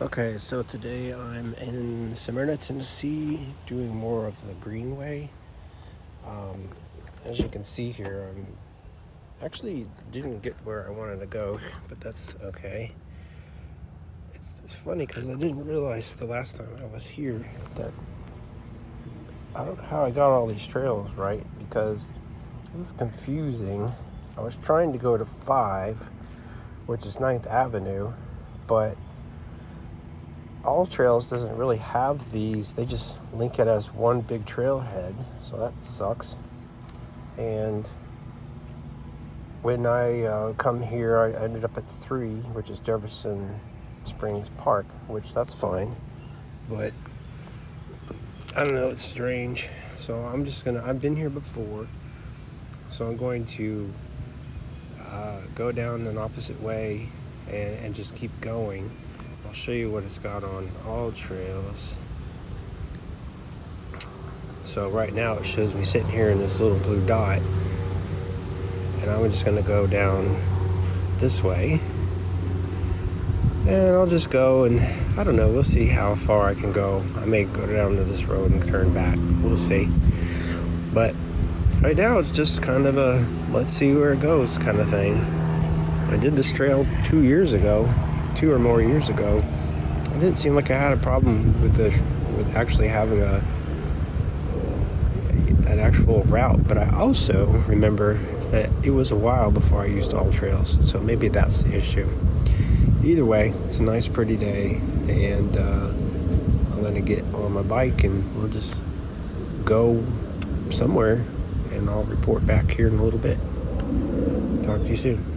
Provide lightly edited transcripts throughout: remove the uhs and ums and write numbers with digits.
Okay, so today I'm in Smyrna, Tennessee, doing more of the greenway. Um, as you can see here, I'm actually didn't get where I wanted to go, but that's okay. It's funny because I didn't realize the last time I was here that I don't know how I got all these trails right because this is confusing. I was trying to go to 5, which is Ninth Avenue, but All Trails doesn't really have these. They just link it as one big trailhead, so that sucks. And when I come here, I ended up at 3, which is Jefferson Springs Park, which that's fine. But I don't know, it's strange. So I've been here before, so I'm going to go down an opposite way and just keep going. I'll show you what it's got on All Trails. So right now it shows me sitting here in this little blue dot, and I'm just going to go down this way, and I'll just go, and I don't know, we'll see how far I can go. I may go down to this road and turn back, we'll see. But right now it's just kind of a let's see where it goes kind of thing. I did this trail 2 or more years ago. It didn't seem like I had a problem with actually having an actual route, but I also remember that it was a while before I used All Trails, so maybe that's the issue. Either way, it's a nice pretty day, and I'm going to get on my bike and we'll just go somewhere, and I'll report back here in a little bit. Talk to you soon.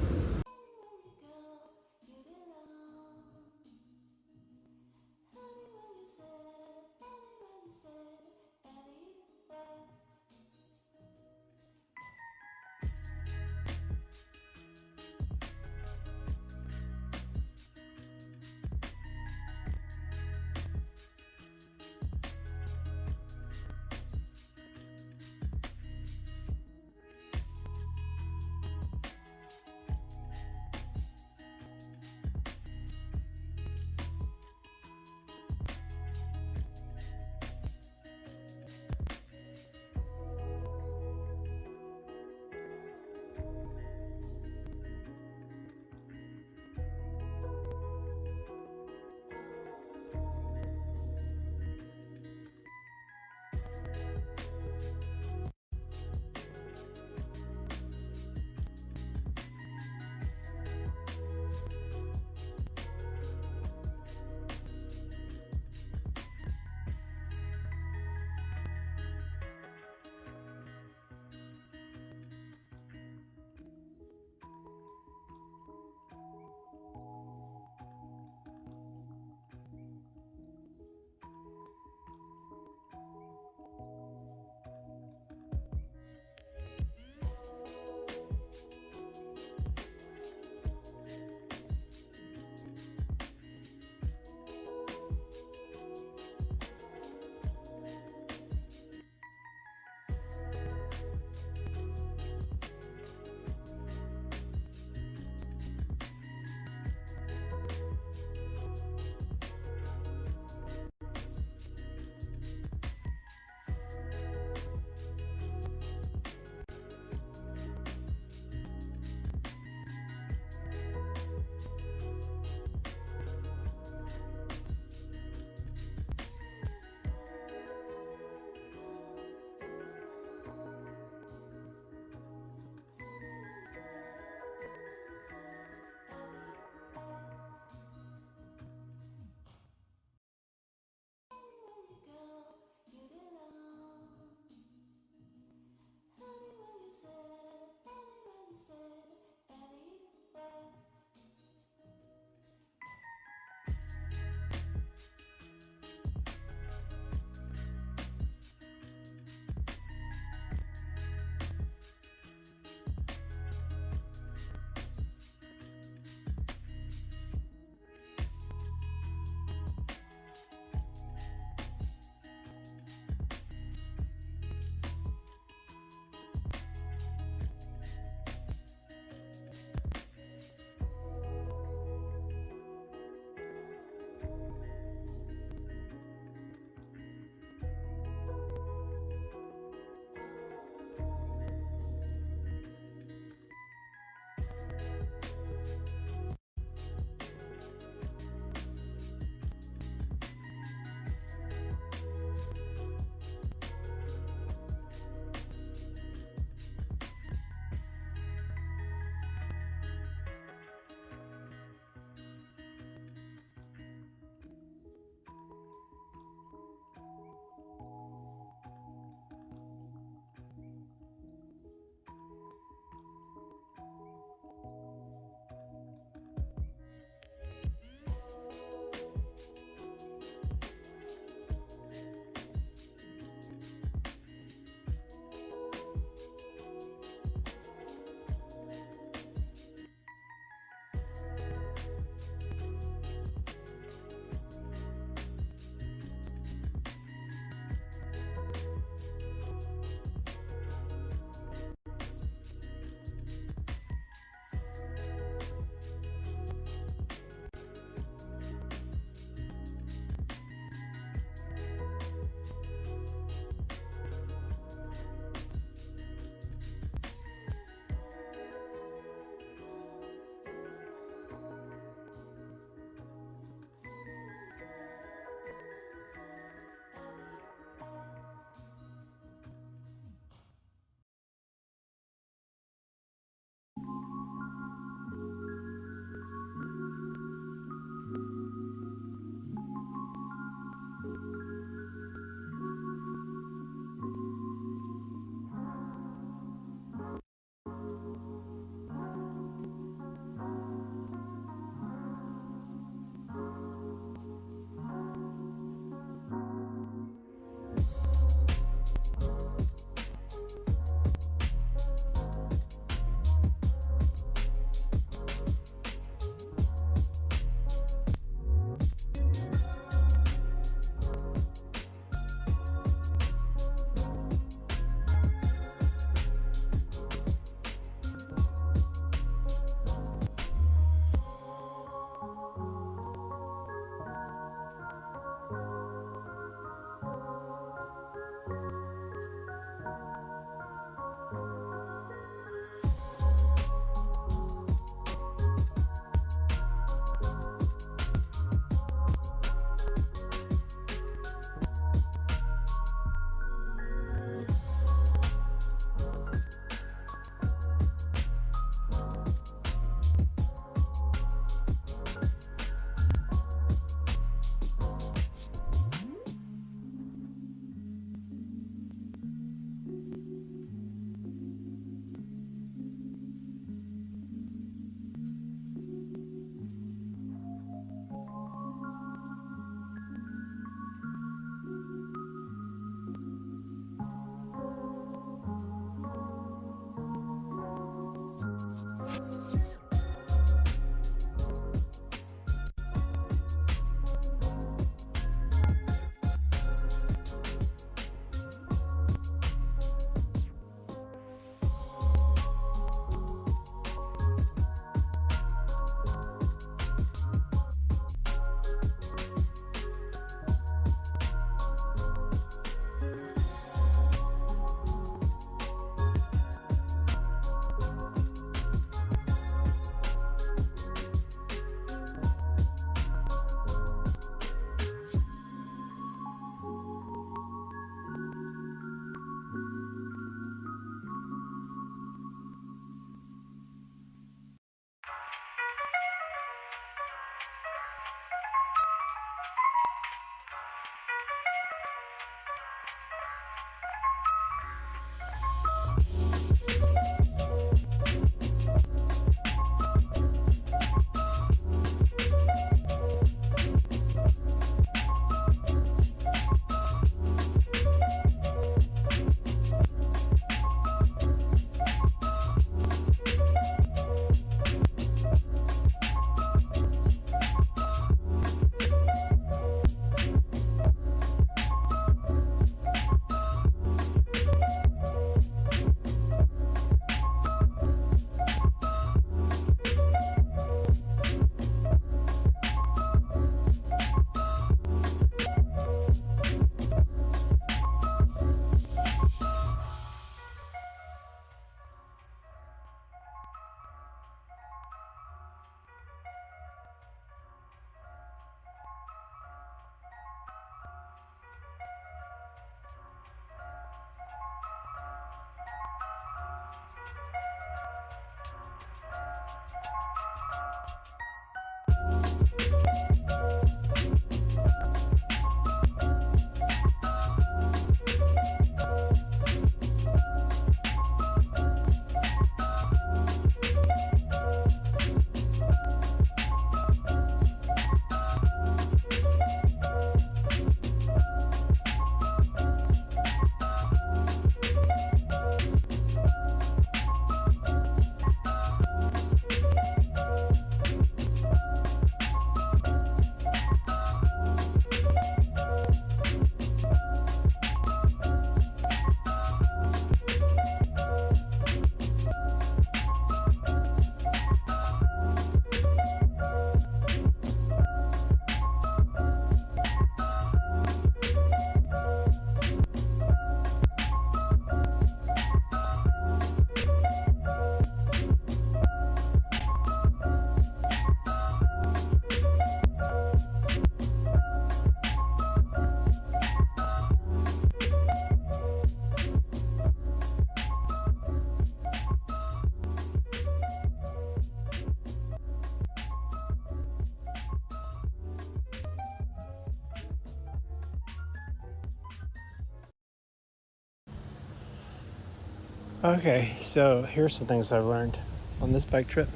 Okay, so here's some things I've learned on this bike trip.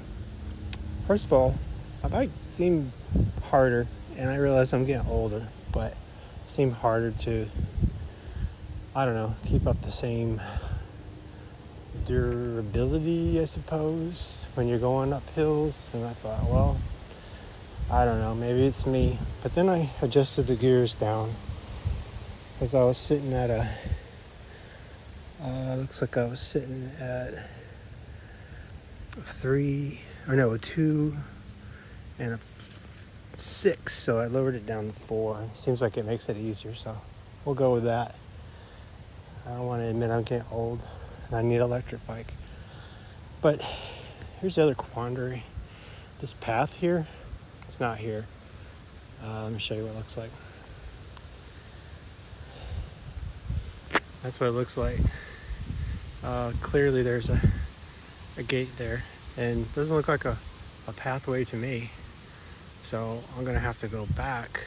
First of all, my bike seemed harder, and I realize I'm getting older, but it seemed harder to, I don't know, keep up the same durability, I suppose, when you're going up hills. And I thought, well, I don't know, maybe it's me. But then I adjusted the gears down because I was sitting at looks like I was sitting at 2 and a 6, so I lowered it down to 4. Seems like it makes it easier, so we'll go with that. I don't want to admit I'm getting old and I need an electric bike. But here's the other quandary. This path here, it's not here. Let me show you what it looks like. That's what it looks like. Clearly there's a gate there, and it doesn't look like a pathway to me. So I'm gonna have to go back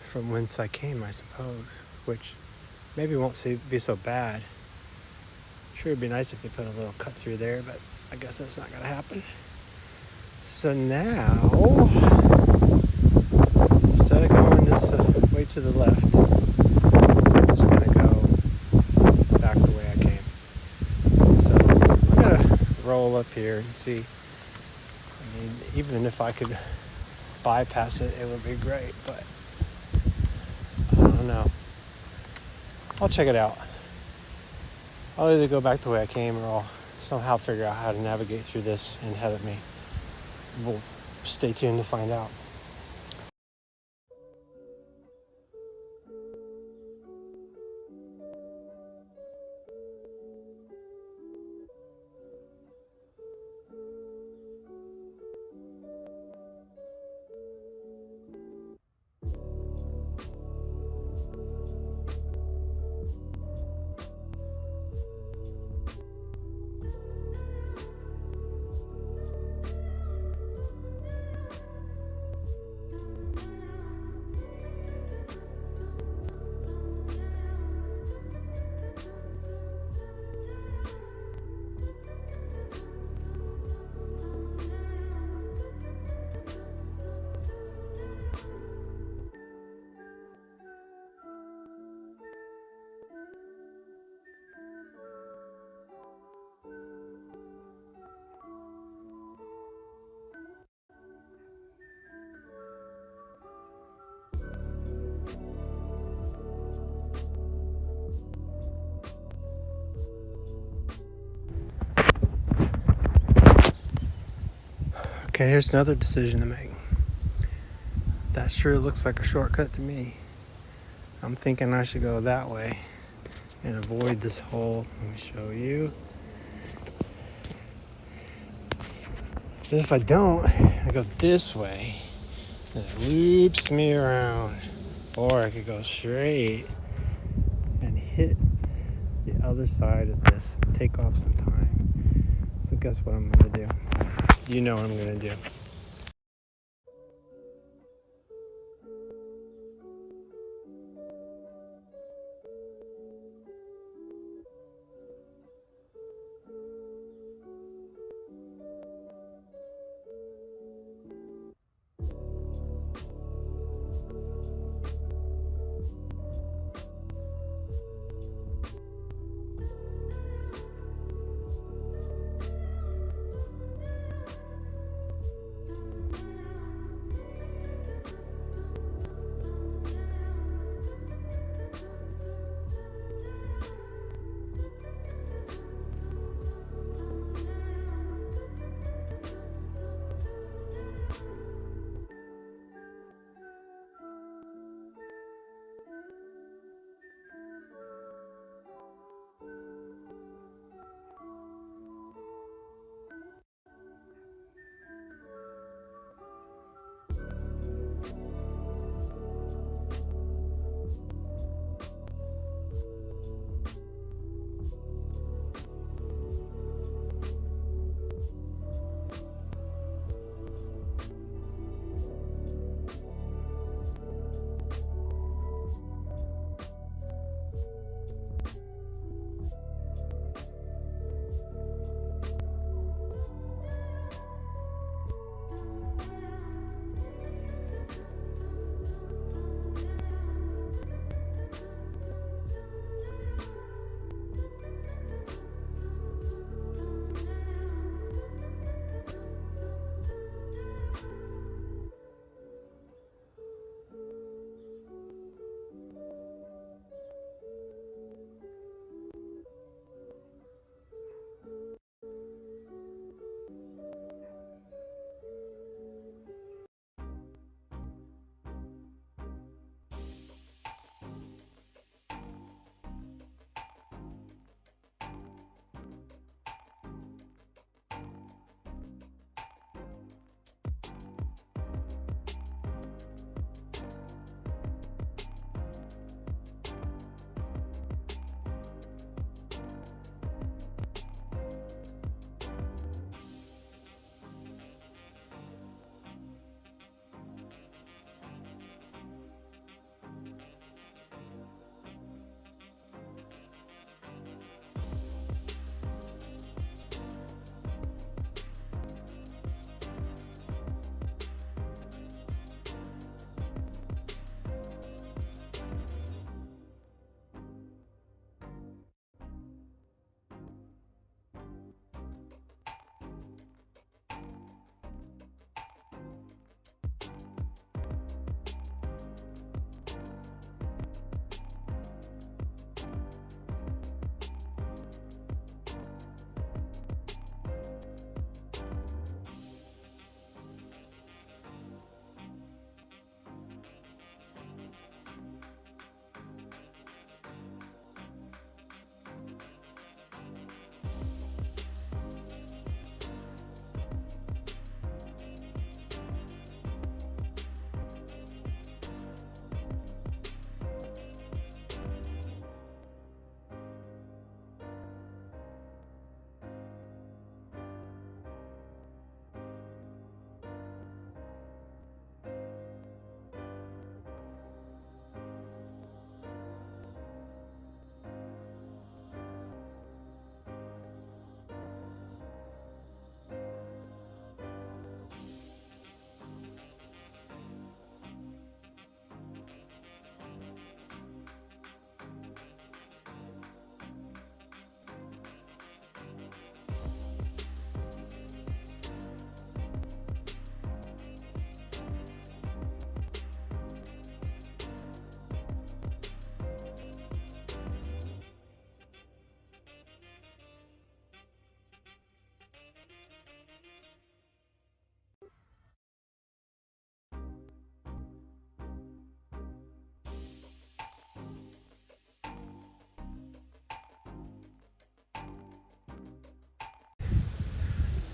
from whence I came, I suppose, which maybe won't be so bad. Sure, it'd be nice if they put a little cut through there, but I guess that's not gonna happen. So now, instead of going this way to the left, I'm just gonna go back the way I came. So I'm gonna roll up here and see. I mean, even if I could bypass it, it would be great, but I don't know. I'll check it out. I'll either go back the way I came, or I'll somehow figure out how to navigate through this and have it me. We'll stay tuned to find out. Okay, here's another decision to make. That sure looks like a shortcut to me. I'm thinking I should go that way and avoid this hole. Let me show you. But if I don't, I go this way, and it loops me around. Or I could go straight and hit the other side of this, take off some time. So guess what I'm gonna do? You know what I'm gonna do.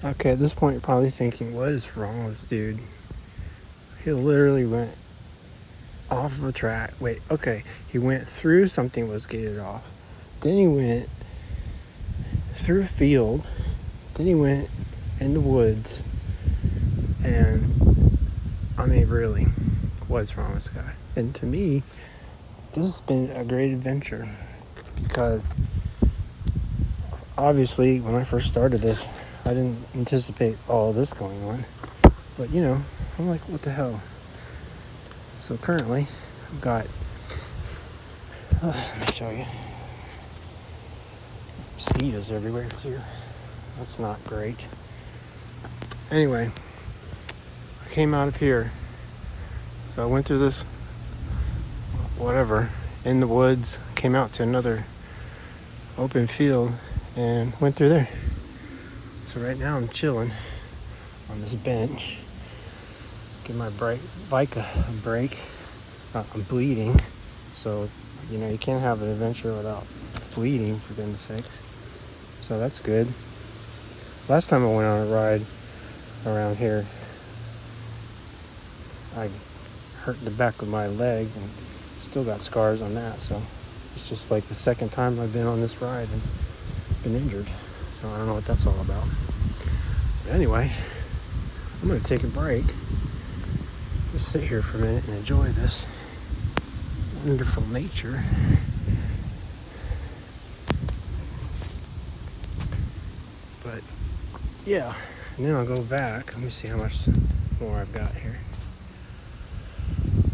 Okay, at this point, you're probably thinking, what is wrong with this dude? He literally went off the track. Wait, okay. He went through something was gated off. Then he went through a field. Then he went in the woods. And, I mean, really, what's wrong with this guy? And to me, this has been a great adventure. Because, obviously, when I first started this, I didn't anticipate all this going on. But, you know, I'm like, what the hell? So currently, I've got, let me show you, mosquitoes everywhere too. That's not great. Anyway, I came out of here. So I went through this, whatever, in the woods, came out to another open field and went through there. So right now I'm chilling on this bench. Give my bike a break. I'm bleeding, so you know you can't have an adventure without bleeding, for goodness sakes. So that's good. Last time I went on a ride around here, I hurt the back of my leg and still got scars on that. So it's just like the second time I've been on this ride and been injured. So I don't know what that's all about. But anyway, I'm gonna take a break. Just sit here for a minute and enjoy this wonderful nature. But yeah, and then I'll go back. Let me see how much more I've got here.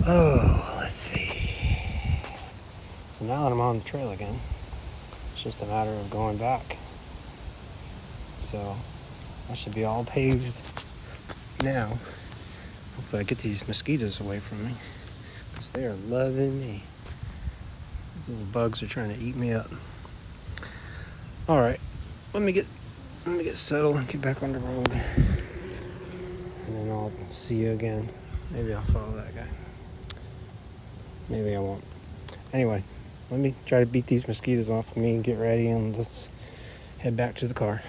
Oh, let's see. So now that I'm on the trail again, it's just a matter of going back. So I should be all paved now. Hopefully I get these mosquitoes away from me, because they are loving me. These little bugs are trying to eat me up. All right, let me get settled and get back on the road, and then I'll see you again. Maybe I'll follow that guy. Maybe I won't. Anyway, let me try to beat these mosquitoes off of me and get ready, and let's head back to the car.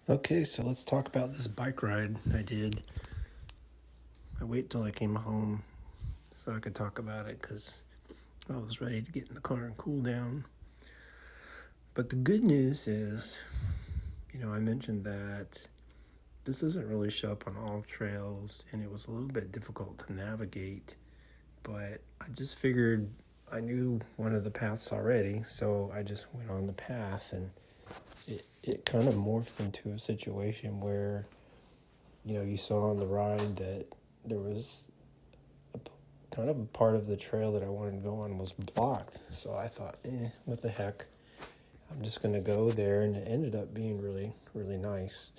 Okay, so let's talk about this bike ride I did. I waited till I came home so I could talk about it because I was ready to get in the car and cool down. But the good news is, I mentioned that this doesn't really show up on all trails, and it was a little bit difficult to navigate. But I just figured I knew one of the paths already, so I just went on the path, and it kind of morphed into a situation where, you saw on the ride that there was kind of a part of the trail that I wanted to go on was blocked. So I thought, what the heck? I'm just going to go there, and it ended up being really, really nice.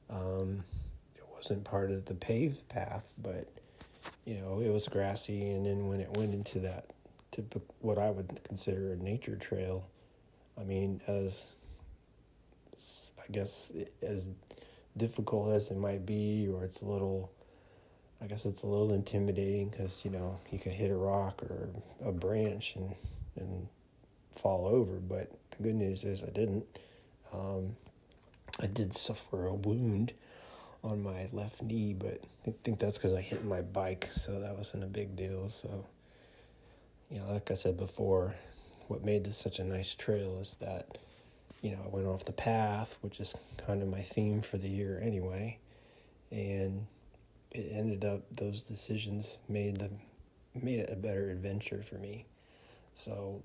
It wasn't part of the paved path, but it was grassy, and then when it went into that, to what I would consider a nature trail, I mean, I guess as difficult as it might be, or I guess it's a little intimidating because you could hit a rock or a branch and fall over. But the good news is I didn't. I did suffer a wound on my left knee, but I think that's because I hit my bike, so that wasn't a big deal. So, like I said before, what made this such a nice trail is that, I went off the path, which is kind of my theme for the year anyway, and it ended up, those decisions made it a better adventure for me. So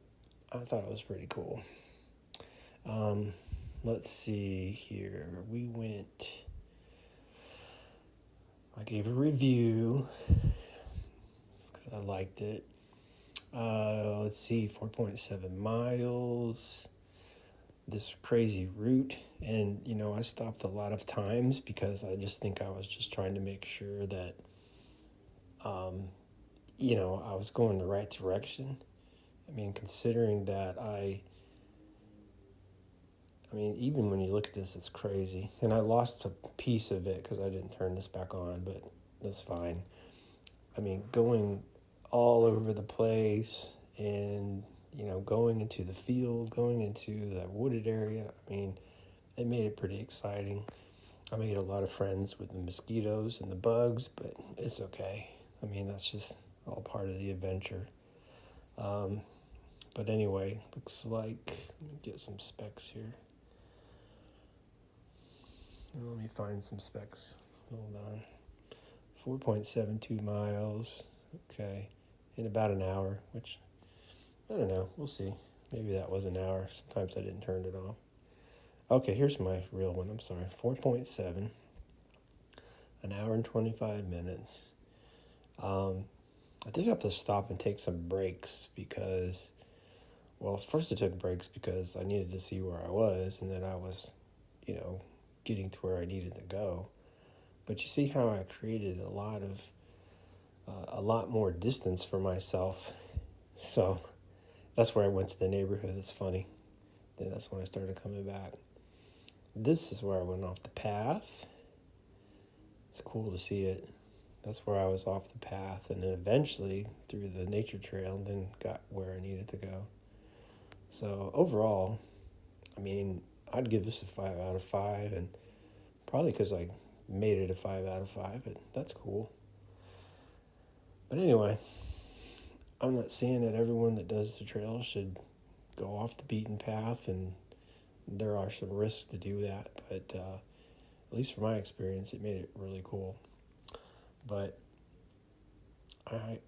I thought it was pretty cool. Let's see here. I gave a review because I liked it. Let's see, 4.7 miles. This crazy route. And, I stopped a lot of times because I just think I was just trying to make sure that, I was going the right direction. I mean, considering that even when you look at this, it's crazy. And I lost a piece of it because I didn't turn this back on, but that's fine. I mean, going all over the place and, going into the field, going into that wooded area, I mean, it made it pretty exciting. I made a lot of friends with the mosquitoes and the bugs, but it's okay. I mean, that's just all part of the adventure. But anyway, looks like, let me get some specs here. Let me find some specs. Hold on. 4.72 miles. Okay. In about an hour, which, I don't know. We'll see. Maybe that was an hour. Sometimes I didn't turn it off. Okay, here's my real one. I'm sorry. 4.7. An hour and 25 minutes. I did have to stop and take some breaks because, well, first I took breaks because I needed to see where I was, and then I was, getting to where I needed to go. But you see how I created a lot more distance for myself. So that's where I went to the neighborhood. It's funny. Then that's when I started coming back. This is where I went off the path. It's cool to see it. That's where I was off the path, and then eventually through the nature trail, and then got where I needed to go. So overall, I mean, I'd give this a 5 out of 5, and probably because I made it a 5 out of 5, but that's cool. But anyway, I'm not saying that everyone that does the trail should go off the beaten path, and there are some risks to do that, but at least from my experience, it made it really cool. But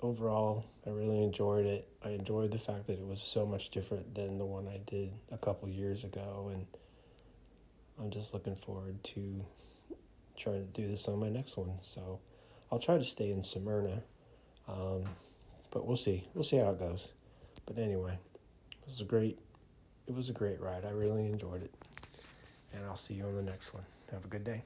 overall, I really enjoyed it. I enjoyed the fact that it was so much different than the one I did a couple years ago, and I'm just looking forward to trying to do this on my next one. So I'll try to stay in Smyrna, but we'll see. We'll see how it goes. But anyway, it was a great ride. I really enjoyed it, and I'll see you on the next one. Have a good day.